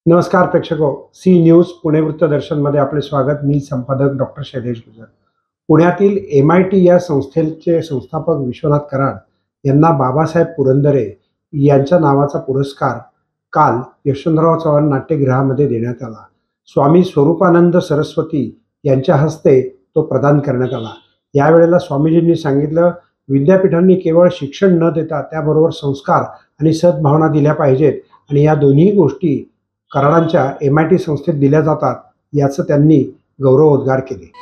नमस्कार प्रेक्षको, C news Pune वृत्तदर्शनमध्ये आपले स्वागत। मी संपादक डॉक्टर शैलेश गुजर। पुण्यातील MIT या संस्थेचे संस्थापक विश्वनाथ कराड यांना बाबासाहेब पुरंदरे यांच्या नावाचा पुरस्कार काल यशवंतराव चव्हाण नाट्यगृहामध्ये देण्यात आला। स्वामी स्वरूपानंद सरस्वती यांच्या हस्ते तो प्रदान करण्यात आला। यावेळेला स्वामीजींनी सांगितलं, विद्यापीठांनी केवळ शिक्षण न देता त्याबरोबर संस्कार आणि सद्भावना दिल्या पाहिजेत आणि या दोन्ही गोष्टी कराडांच्या MIT संस्थेत दिल्या जातात, याचं त्यांनी गौरवोद्गार केले।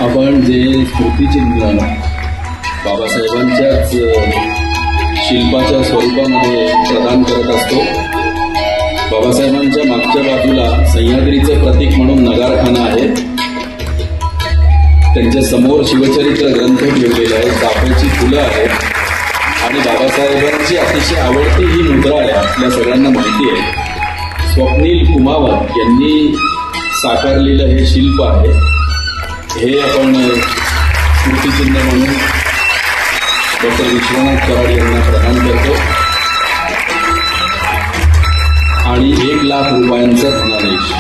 आपण जे स्मृतिचिन्ह बाबासाहेबांच्याच शिल्पाच्या स्वरूपामध्ये प्रदान करत असतो। बाबासाहेबांच्या मागच्या बाजूला सह्याद्रीचं प्रतीक म्हणून नगारखाना आहे। त्यांच्या समोर शिवचरित्र ग्रंथ ठेवलेला आहे, चाफ्याची फुलं आहेत आणि बाबासाहेबांची अतिशय आवडती ही मुद्रा आहे, आपल्या सगळ्यांना माहिती आहे। स्वप्नील कुमावत यांनी साकारलेलं हे शिल्प आहे। हे आपण स्मृतिचिन्ह म्हणून डॉक्टर विश्वनाथ कराड यांना प्रदान करतो आणि 1 लाख रुपयांचा धनादेश